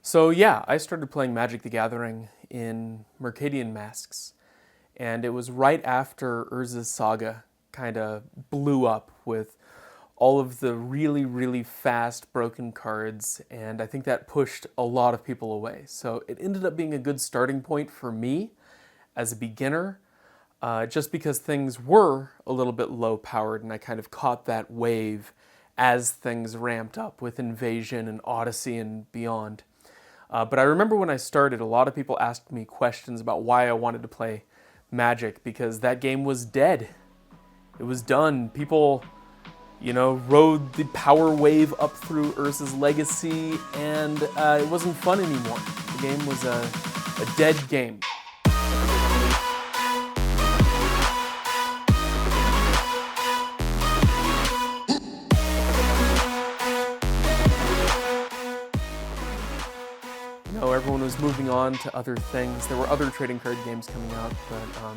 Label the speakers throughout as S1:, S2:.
S1: So yeah, I started playing Magic the Gathering in Mercadian Masks, and it was right after Urza's Saga kind of blew up with all of the really, really fast broken cards, and I think that pushed a lot of people away. So it ended up being a good starting point for me as a beginner, just because things were a little bit low powered, and I kind of caught that wave as things ramped up with Invasion and Odyssey and beyond. But I remember when I started, a lot of people asked me questions about why I wanted to play Magic, because that game was dead. It was done. People, rode the power wave up through Urza's Legacy, and it wasn't fun anymore. The game was a dead game. Everyone was moving on to other things. There were other trading card games coming out, but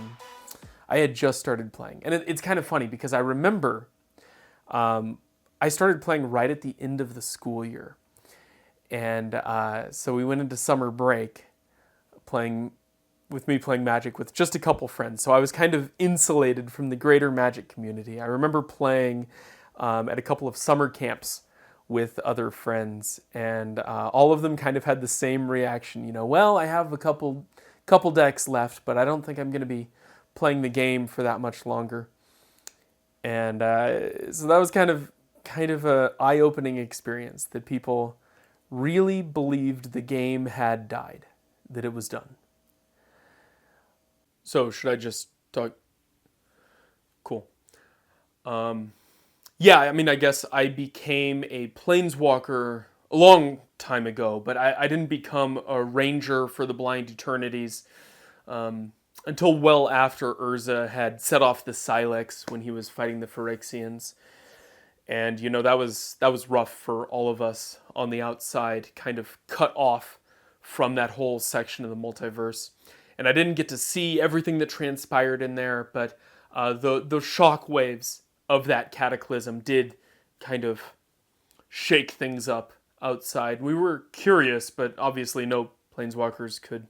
S1: I had just started playing. And it's kind of funny because I remember I started playing right at the end of the school year. And so we went into summer break playing Magic with just a couple friends. So I was kind of insulated from the greater Magic community. I remember playing at a couple of summer camps with other friends, and all of them kind of had the same reaction. Well, I have a couple decks left, but I don't think I'm going to be playing the game for that much longer. And so that was kind of a eye-opening experience, that people really believed the game had died, that it was done. So should I just talk? Cool. Yeah, I mean, I guess I became a planeswalker a long time ago, but I didn't become a ranger for the Blind Eternities until well after Urza had set off the Silex when he was fighting the Phyrexians. And, that was rough for all of us on the outside, kind of cut off from that whole section of the multiverse. And I didn't get to see everything that transpired in there, but the shock waves of that cataclysm did kind of shake things up outside. We were curious, but obviously no planeswalkers could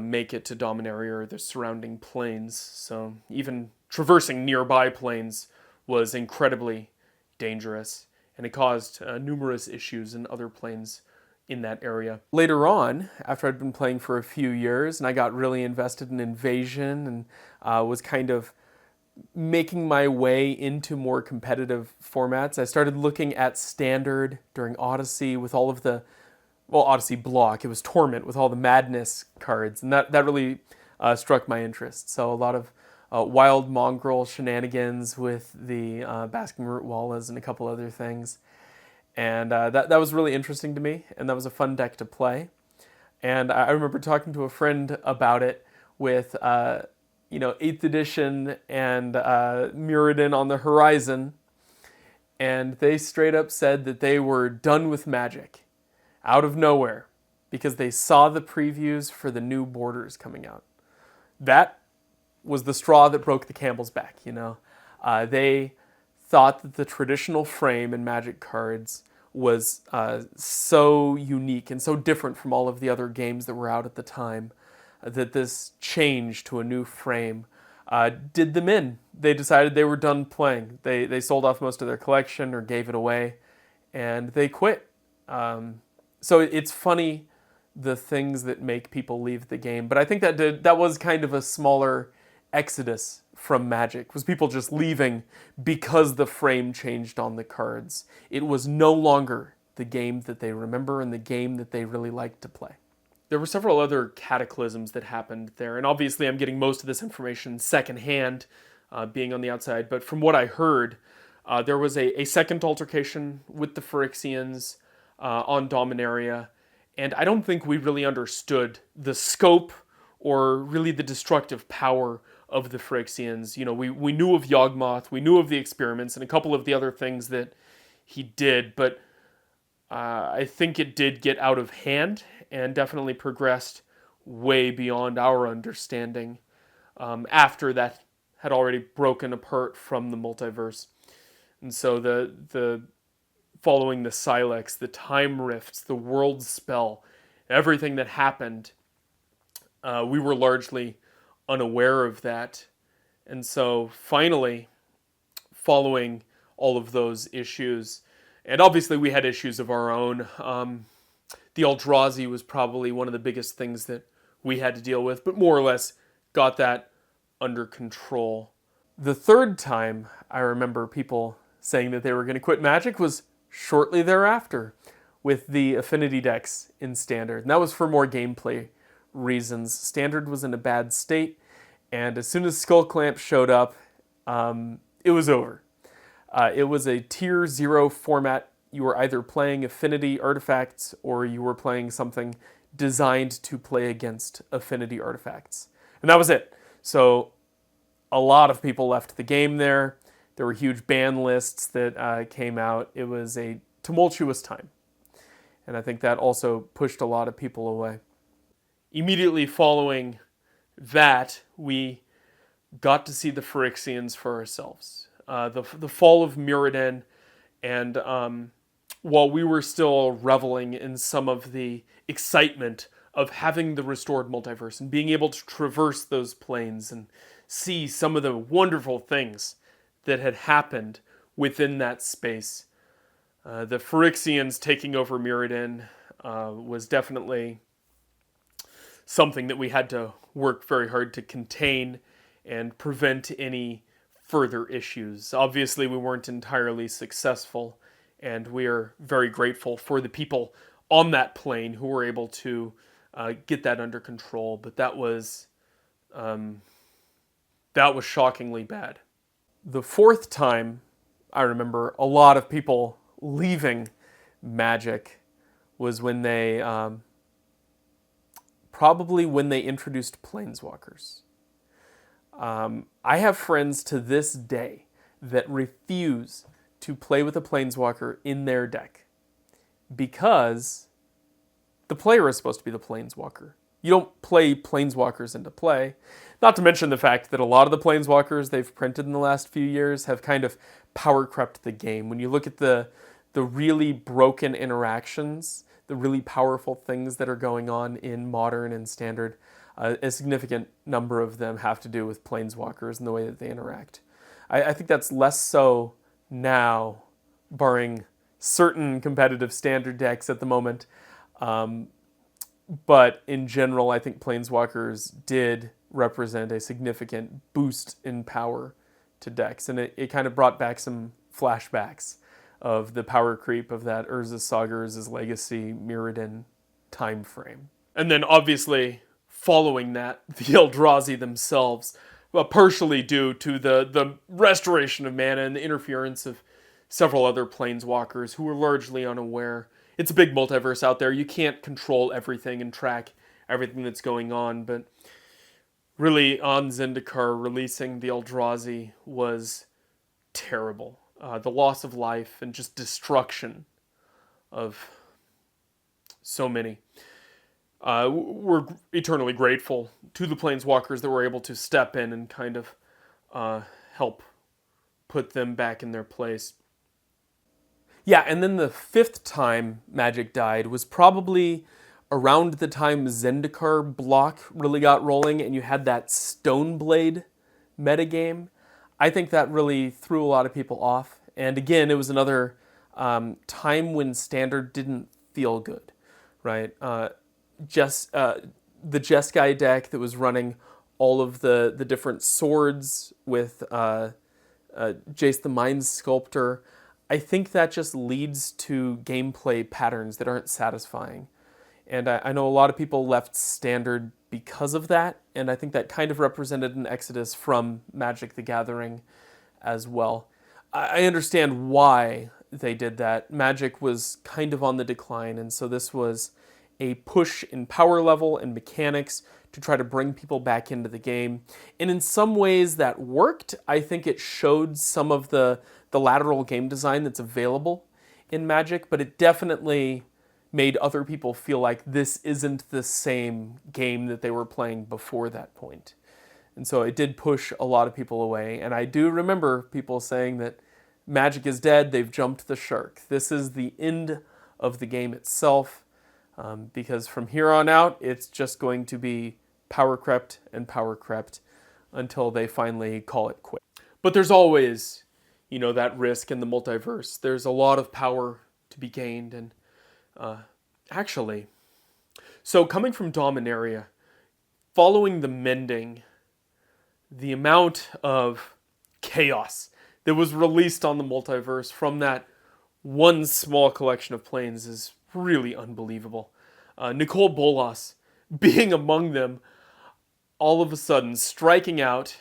S1: make it to Dominaria or the surrounding plains. So even traversing nearby plains was incredibly dangerous, and it caused numerous issues in other planes in that area. Later on, after I'd been playing for a few years, and I got really invested in Invasion and was kind of making my way into more competitive formats, I started looking at Standard during Odyssey with all of the, Odyssey block. It was Torment with all the Madness cards, and that really struck my interest. So a lot of Wild Mongrel shenanigans with the Basking Root Wallas and a couple other things. And that was really interesting to me, and that was a fun deck to play. And I remember talking to a friend about it with 8th edition and Mirrodin on the horizon, and they straight up said that they were done with Magic out of nowhere because they saw the previews for the new Borders coming out. That was the straw that broke the camel's back. They thought that the traditional frame in Magic cards was so unique and so different from all of the other games that were out at the time, that this change to a new frame did them in. They decided they were done playing. They sold off most of their collection or gave it away, and they quit. So it's funny, the things that make people leave the game. But I think that was kind of a smaller exodus from Magic, was people just leaving because the frame changed on the cards. It was no longer the game that they remember and the game that they really liked to play. There were several other cataclysms that happened there, and obviously I'm getting most of this information secondhand, being on the outside, but from what I heard, there was a second altercation with the Phyrexians on Dominaria, and I don't think we really understood the scope or really the destructive power of the Phyrexians. We knew of Yawgmoth, we knew of the experiments, and a couple of the other things that he did, but I think it did get out of hand and definitely progressed way beyond our understanding after that had already broken apart from the multiverse. And so the following the Silex, the time rifts, the world spell, everything that happened, we were largely unaware of that. And so finally, following all of those issues, and obviously we had issues of our own, the Eldrazi was probably one of the biggest things that we had to deal with, but more or less got that under control. The third time I remember people saying that they were going to quit Magic was shortly thereafter with the Affinity decks in Standard. And that was for more gameplay reasons. Standard was in a bad state, and as soon as Skullclamp showed up, it was over. It was a tier 0 format. You were either playing Affinity artifacts or you were playing something designed to play against Affinity artifacts. And that was it. So a lot of people left the game there. There were huge ban lists that came out. It was a tumultuous time. And I think that also pushed a lot of people away. Immediately following that, we got to see the Phyrexians for ourselves. The fall of Mirrodin, and while we were still reveling in some of the excitement of having the restored multiverse and being able to traverse those planes and see some of the wonderful things that had happened within that space, the Phyrexians taking over Mirrodin was definitely something that we had to work very hard to contain and prevent any further issues. Obviously, we weren't entirely successful, and we are very grateful for the people on that plane who were able to get that under control. But that was shockingly bad. The fourth time, I remember a lot of people leaving Magic was when they probably when they introduced Planeswalkers. I have friends to this day that refuse to play with a Planeswalker in their deck because the player is supposed to be the Planeswalker. You don't play Planeswalkers into play. Not to mention the fact that a lot of the Planeswalkers they've printed in the last few years have kind of power crept the game. When you look at the really broken interactions, the really powerful things that are going on in Modern and Standard, a significant number of them have to do with Planeswalkers and the way that they interact. I think that's less so now, barring certain competitive Standard decks at the moment. But in general, I think Planeswalkers did represent a significant boost in power to decks. And it kind of brought back some flashbacks of the power creep of that Urza Saga, Urza's Legacy, Mirrodin time frame. And then obviously, following that, the Eldrazi themselves, partially due to the restoration of mana and the interference of several other Planeswalkers who were largely unaware. It's a big multiverse out there. You can't control everything and track everything that's going on, but really on Zendikar releasing the Eldrazi was terrible. The loss of life and just destruction of so many. We're eternally grateful to the Planeswalkers that were able to step in and kind of help put them back in their place. Yeah, and then the fifth time Magic died was probably around the time Zendikar block really got rolling and you had that Stoneblade metagame. I think that really threw a lot of people off. And again, it was another time when Standard didn't feel good, right? The Jeskai deck that was running all of the different swords with Jace the Mind Sculptor, I think that just leads to gameplay patterns that aren't satisfying. And I know a lot of people left Standard because of that, and I think that kind of represented an exodus from Magic the Gathering as well. I understand why they did that. Magic was kind of on the decline, and so this was a push in power level and mechanics to try to bring people back into the game. And in some ways that worked. I think it showed some of the lateral game design that's available in Magic, but it definitely made other people feel like this isn't the same game that they were playing before that point. And so it did push a lot of people away. And I do remember people saying that Magic is dead, they've jumped the shark. This is the end of the game itself, because from here on out, it's just going to be power crept and power crept until they finally call it quit. But there's always, that risk in the multiverse. There's a lot of power to be gained, and actually, so coming from Dominaria, following the mending, the amount of chaos that was released on the multiverse from that one small collection of planes is really unbelievable. Nicole Bolas being among them, all of a sudden striking out.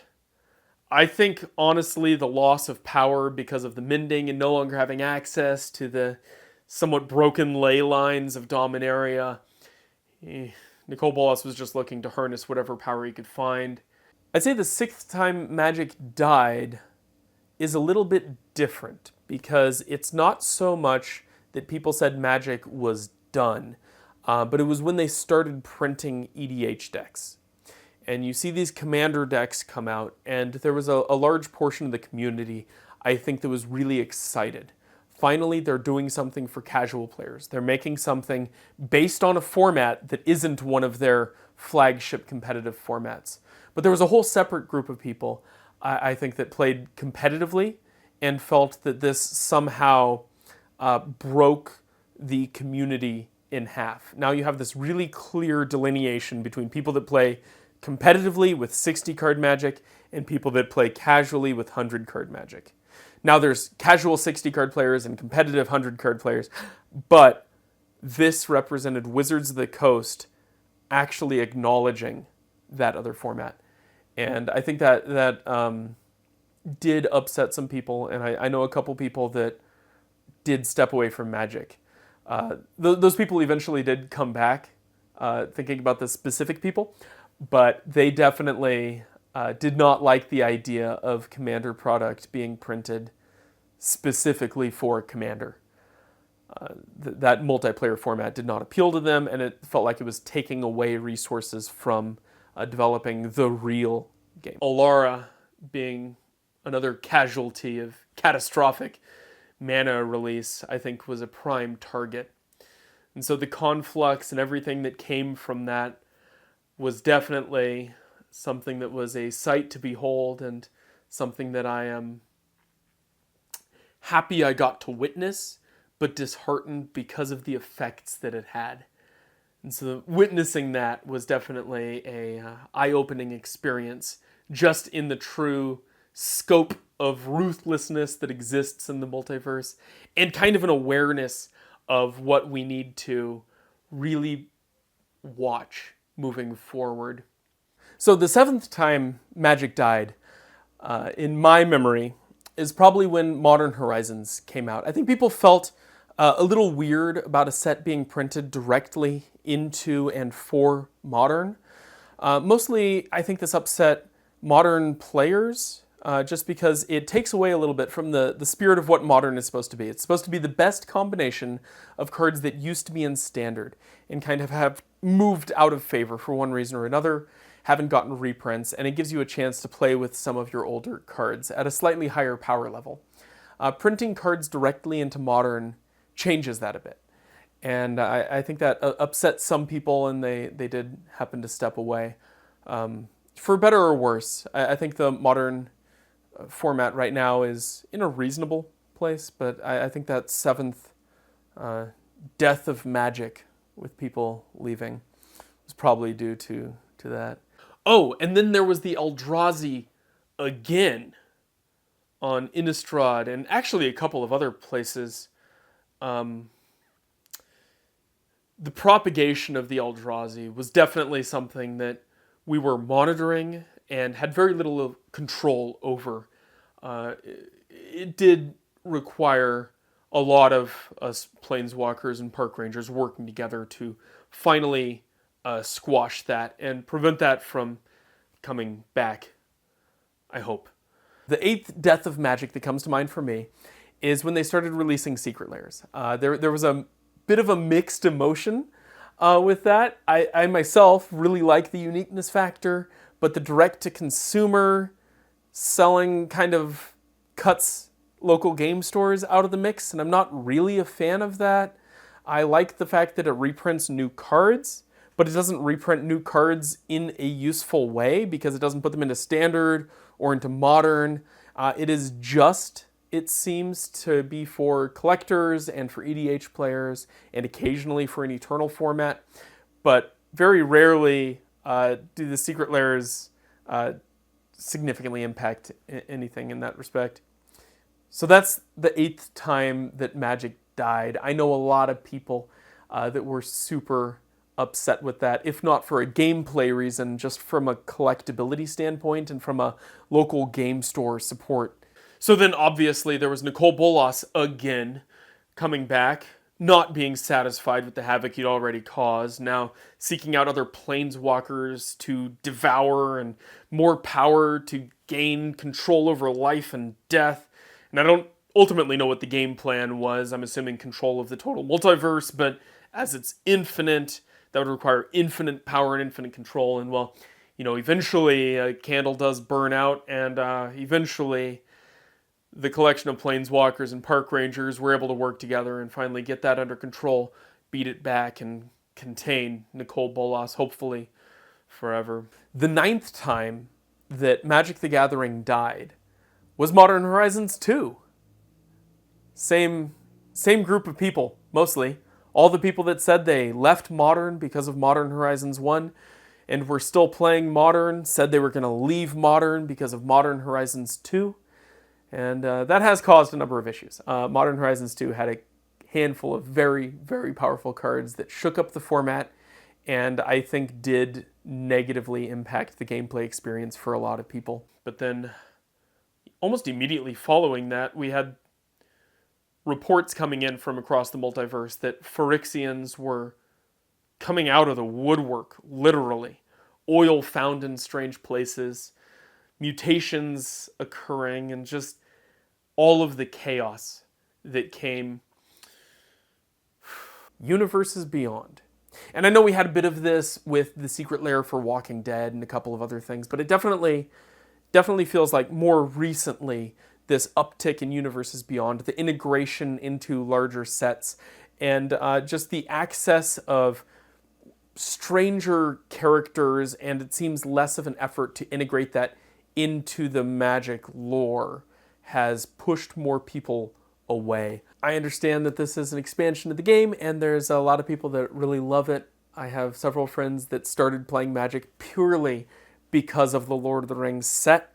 S1: I think, honestly, the loss of power because of the mending and no longer having access to the somewhat broken ley lines of Dominaria. Nicole Bolas was just looking to harness whatever power he could find. I'd say the sixth time Magic died is a little bit different, because it's not so much that people said Magic was done, but it was when they started printing EDH decks. And you see these commander decks come out, and there was a large portion of the community, I think, that was really excited. Finally, they're doing something for casual players. They're making something based on a format that isn't one of their flagship competitive formats. But there was a whole separate group of people, I think, that played competitively and felt that this somehow broke the community in half. Now you have this really clear delineation between people that play competitively with 60-card Magic and people that play casually with 100-card Magic. Now there's casual 60-card players and competitive 100-card players, but this represented Wizards of the Coast actually acknowledging that other format. And I think that did upset some people, and I know a couple people that did step away from Magic. Those people eventually did come back, thinking about the specific people, but they definitely did not like the idea of Commander product being printed specifically for Commander. That multiplayer format did not appeal to them, and it felt like it was taking away resources from developing the real game. Alara being another casualty of catastrophic mana release, I think, was a prime target. And so the conflux and everything that came from that was definitely something that was a sight to behold, and something that I am happy I got to witness, but disheartened because of the effects that it had. And so witnessing that was definitely a eye-opening experience, just in the true scope of ruthlessness that exists in the multiverse, and kind of an awareness of what we need to really watch moving forward. So the seventh time Magic died, in my memory, is probably when Modern Horizons came out. I think people felt a little weird about a set being printed directly into and for Modern. Mostly, I think this upset Modern players, just because it takes away a little bit from the spirit of what Modern is supposed to be. It's supposed to be the best combination of cards that used to be in Standard and kind of have moved out of favor for one reason or another, haven't gotten reprints, and it gives you a chance to play with some of your older cards at a slightly higher power level. Printing cards directly into Modern changes that a bit. And I think that upset some people, and they did happen to step away. For better or worse, I think the Modern format right now is in a reasonable place, but I think that seventh death of Magic with people leaving was probably due to that. Oh, and then there was the Eldrazi again on Innistrad, and actually a couple of other places. The propagation of the Eldrazi was definitely something that we were monitoring and had very little control over. It did require a lot of us planeswalkers and park rangers working together to finally squash that and prevent that from coming back, I hope. The eighth death of Magic that comes to mind for me is when they started releasing Secret Lairs. There was a bit of a mixed emotion with that. I myself really like the uniqueness factor, but the direct-to-consumer selling kind of cuts local game stores out of the mix, and I'm not really a fan of that. I like the fact that it reprints new cards, but it doesn't reprint new cards in a useful way because it doesn't put them into standard or into modern. It is just, it seems to be for collectors and for EDH players and occasionally for an Eternal format, but very rarely do the secret layers significantly impact anything in that respect. So that's the 8th time that Magic died. I know a lot of people that were super upset with that, if not for a gameplay reason, just from a collectability standpoint and from a local game store support. So then obviously there was Nicol Bolas again coming back, not being satisfied with the havoc he'd already caused, now seeking out other planeswalkers to devour and more power to gain control over life and death. And I don't ultimately know what the game plan was. I'm assuming control of the total multiverse, but as it's infinite, that would require infinite power and infinite control. And well, eventually a candle does burn out, and eventually the collection of planeswalkers and park rangers were able to work together and finally get that under control, beat it back, and contain Nicol Bolas, hopefully forever. The 9th time that Magic the Gathering died was Modern Horizons 2. Same group of people, mostly. All the people that said they left Modern because of Modern Horizons 1 and were still playing Modern said they were going to leave Modern because of Modern Horizons 2. And that has caused a number of issues. Modern Horizons 2 had a handful of very, very powerful cards that shook up the format and I think did negatively impact the gameplay experience for a lot of people. But then, almost immediately following that, we had reports coming in from across the multiverse that Phyrexians were coming out of the woodwork, literally. Oil found in strange places, mutations occurring, and just all of the chaos that came. Universes Beyond. And I know we had a bit of this with the Secret Lair for Walking Dead and a couple of other things, but it definitely feels like more recently this uptick in Universes Beyond, the integration into larger sets, and just the access of stranger characters, and it seems less of an effort to integrate that into the Magic lore has pushed more people away. I understand that this is an expansion of the game, and there's a lot of people that really love it. I have several friends that started playing Magic purely because of the Lord of the Rings set,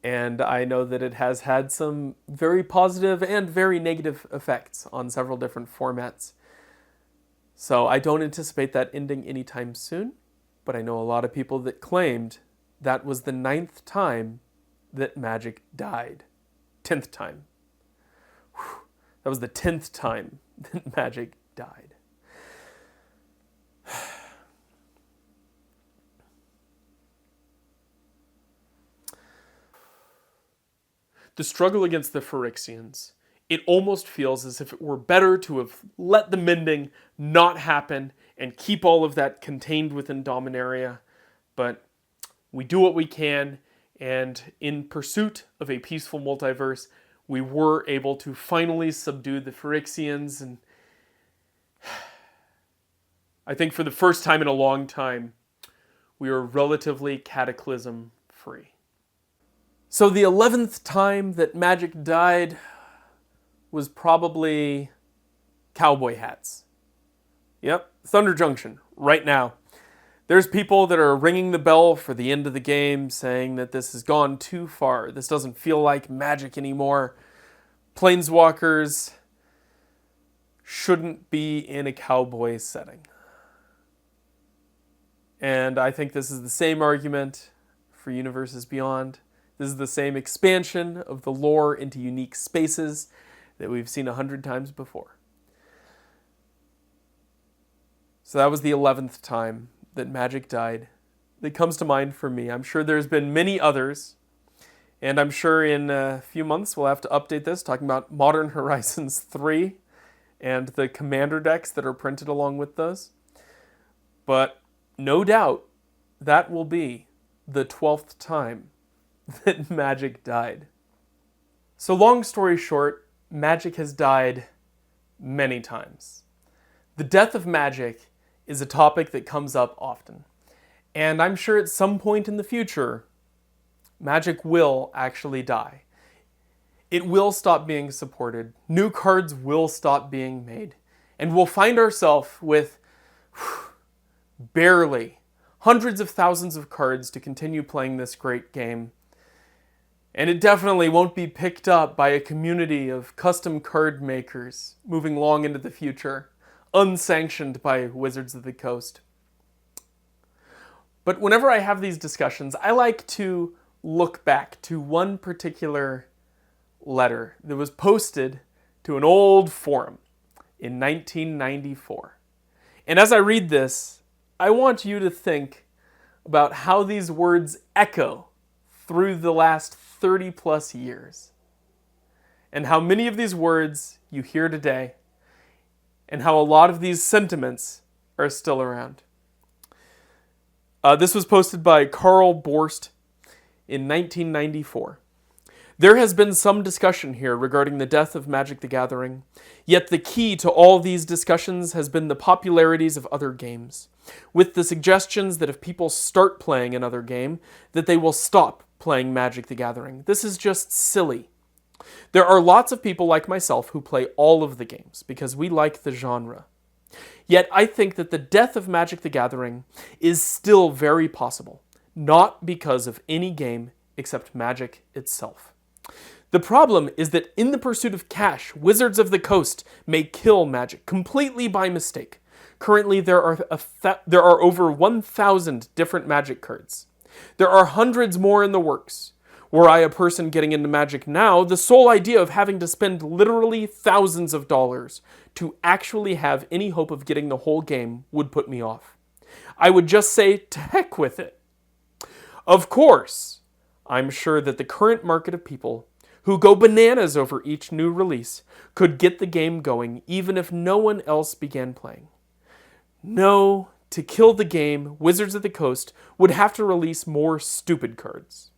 S1: and I know that it has had some very positive and very negative effects on several different formats. So I don't anticipate that ending anytime soon, but I know a lot of people that claimed that was the 9th time that Magic died. 10th time. Whew. That was the 10th time that Magic died. The struggle against the Phyrexians, it almost feels as if it were better to have let the mending not happen and keep all of that contained within Dominaria. But we do what we can, and in pursuit of a peaceful multiverse, we were able to finally subdue the Phyrexians, and I think for the first time in a long time, we are relatively cataclysm-free. So the 11th time that Magic died was probably cowboy hats. Yep, Thunder Junction, right now. There's people that are ringing the bell for the end of the game, saying that this has gone too far. This doesn't feel like Magic anymore. Planeswalkers shouldn't be in a cowboy setting. And I think this is the same argument for Universes Beyond. This is the same expansion of the lore into unique spaces that we've seen 100 times before. So that was the 11th time that Magic died. That comes to mind for me. I'm sure there's been many others, and I'm sure in a few months we'll have to update this, talking about Modern Horizons 3 and the commander decks that are printed along with those. But no doubt that will be the 12th time that Magic died. So long story short, Magic has died many times. The death of Magic is a topic that comes up often. And I'm sure at some point in the future, Magic will actually die. It will stop being supported. New cards will stop being made. And we'll find ourselves with barely hundreds of thousands of cards to continue playing this great game. And it definitely won't be picked up by a community of custom card makers moving long into the future, unsanctioned by Wizards of the Coast. But whenever I have these discussions, I like to look back to one particular letter that was posted to an old forum in 1994. And as I read this, I want you to think about how these words echo through the last 30 plus years, and how many of these words you hear today, and how a lot of these sentiments are still around. This was posted by Carl Borst in 1994. There has been some discussion here regarding the death of Magic the Gathering, yet the key to all these discussions has been the popularities of other games, with the suggestions that if people start playing another game, that they will stop playing Magic the Gathering. This is just silly. There are lots of people like myself who play all of the games because we like the genre. Yet I think that the death of Magic the Gathering is still very possible, not because of any game except Magic itself. The problem is that in the pursuit of cash, Wizards of the Coast may kill Magic completely by mistake. Currently, there are over 1,000 different Magic cards. There are hundreds more in the works. Were I a person getting into Magic now, the sole idea of having to spend literally thousands of dollars to actually have any hope of getting the whole game would put me off. I would just say, to heck with it. Of course, I'm sure that the current market of people who go bananas over each new release could get the game going even if no one else began playing. No, to kill the game, Wizards of the Coast would have to release more stupid cards.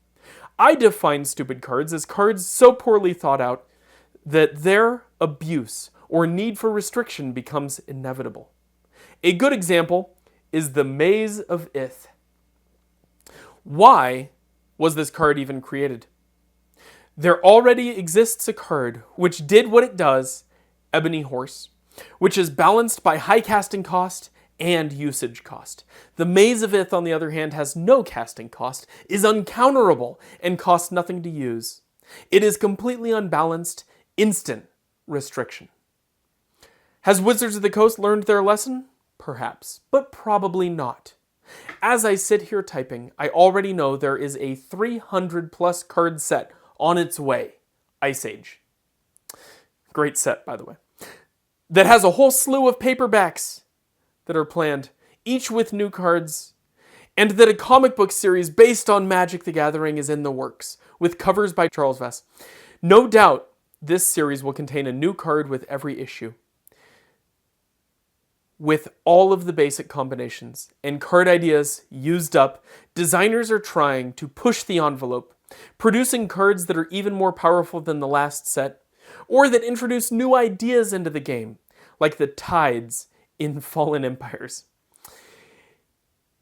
S1: I define stupid cards as cards so poorly thought out that their abuse or need for restriction becomes inevitable. A good example is the Maze of Ith. Why was this card even created? There already exists a card which did what it does, Ebony Horse, which is balanced by high casting cost and usage cost. The Maze of Ith, on the other hand, has no casting cost, is uncounterable, and costs nothing to use. It is completely unbalanced, instant restriction. Has Wizards of the Coast learned their lesson? Perhaps, but probably not. As I sit here typing, I already know there is a 300 plus card set on its way, Ice Age. Great set, by the way. That has a whole slew of paperbacks that are planned, each with new cards, and that a comic book series based on Magic the Gathering is in the works, with covers by Charles Vess. No doubt, this series will contain a new card with every issue, with all of the basic combinations and card ideas used up. Designers are trying to push the envelope, producing cards that are even more powerful than the last set, or that introduce new ideas into the game, like the tides in Fallen Empires.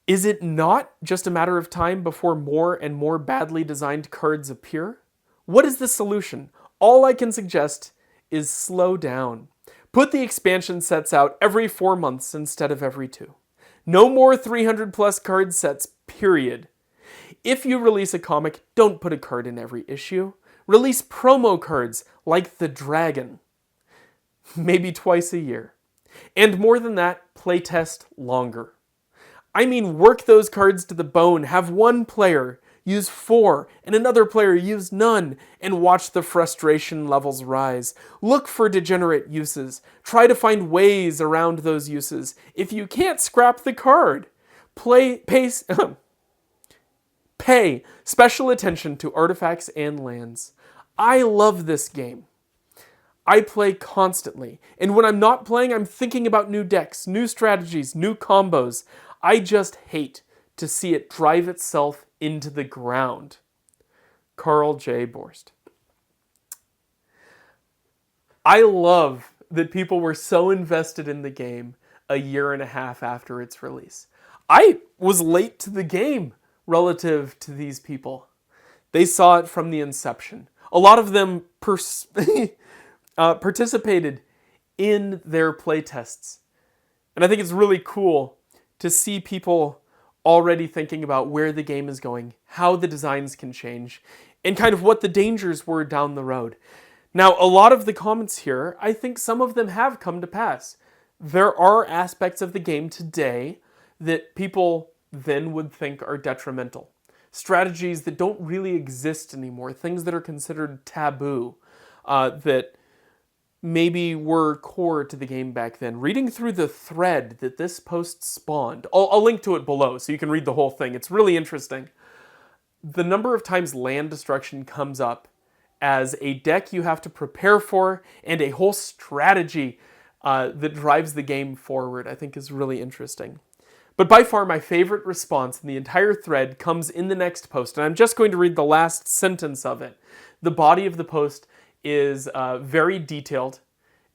S1: Is it not just a matter of time before more and more badly designed cards appear? What is the solution? All I can suggest is slow down. Put the expansion sets out every 4 months instead of every 2. No more 300 plus card sets, period. If you release a comic, don't put a card in every issue. Release promo cards like the Dragon. Maybe twice a year. And more than that, playtest longer. I mean, work those cards to the bone. Have one player use 4 and another player use none, and watch the frustration levels rise. Look for degenerate uses. Try to find ways around those uses. If you can't scrap the card, pay special attention to artifacts and lands. I love this game. I play constantly, and when I'm not playing, I'm thinking about new decks, new strategies, new combos. I just hate to see it drive itself into the ground. Carl J. Borst. I love that people were so invested in the game a year and a half after its release. I was late to the game relative to these people. They saw it from the inception. A lot of them participated in their playtests. And I think it's really cool to see people already thinking about where the game is going, how the designs can change, and kind of what the dangers were down the road. Now, a lot of the comments here, I think some of them have come to pass. There are aspects of the game today that people then would think are detrimental. Strategies that don't really exist anymore, things that are considered taboo, that maybe were core to the game back then. Reading through the thread that this post spawned, I'll link to it below so you can read the whole thing. It's really interesting. The number of times land destruction comes up as a deck you have to prepare for and a whole strategy that drives the game forward, I think is really interesting. But by far my favorite response in the entire thread comes in the next post, and I'm just going to read the last sentence of it. The body of the post is very detailed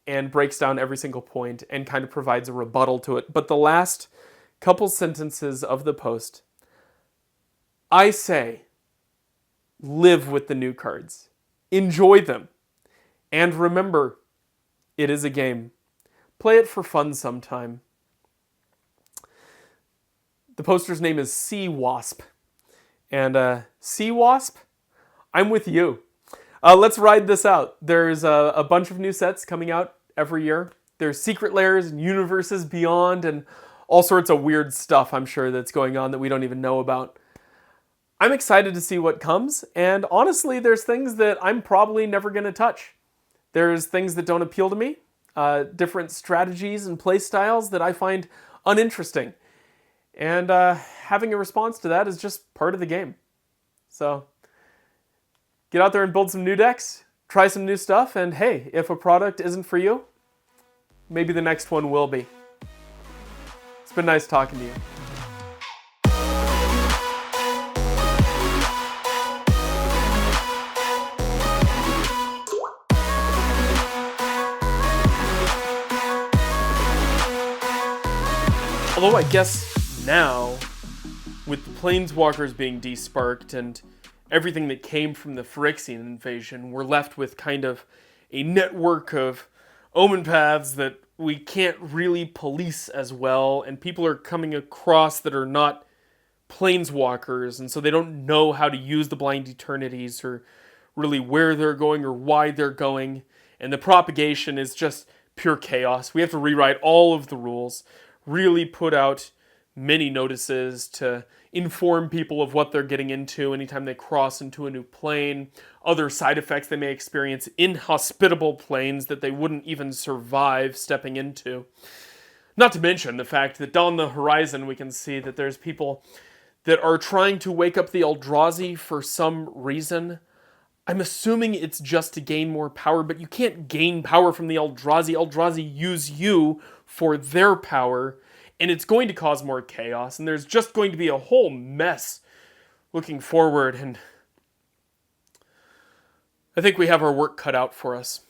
S1: and breaks down every single point and kind of provides a rebuttal to it. But the last couple sentences of the post, I say, live with the new cards. Enjoy them. And remember, it is a game. Play it for fun sometime. The poster's name is Sea Wasp. And Sea Wasp, I'm with you. Let's ride this out. There's a bunch of new sets coming out every year. There's secret layers and universes beyond and all sorts of weird stuff, I'm sure, that's going on that we don't even know about. I'm excited to see what comes, and honestly, there's things that I'm probably never going to touch. There's things that don't appeal to me, different strategies and play styles that I find uninteresting. And having a response to that is just part of the game. So get out there and build some new decks, try some new stuff, and hey, if a product isn't for you, maybe the next one will be. It's been nice talking to you. Although I guess now, with the Planeswalkers being desparked and everything that came from the Phyrexian invasion, we're left with kind of a network of omen paths that we can't really police as well, and people are coming across that are not Planeswalkers, and so they don't know how to use the Blind Eternities or really where they're going or why they're going, and the propagation is just pure chaos. We have to rewrite all of the rules, really put out many notices to inform people of what they're getting into anytime they cross into a new plane, other side effects they may experience, inhospitable planes that they wouldn't even survive stepping into. Not to mention the fact that down the horizon we can see that there's people that are trying to wake up the Eldrazi for some reason. I'm assuming it's just to gain more power, but you can't gain power from the Eldrazi. Eldrazi use you for their power, and it's going to cause more chaos, and there's just going to be a whole mess looking forward, and I think we have our work cut out for us.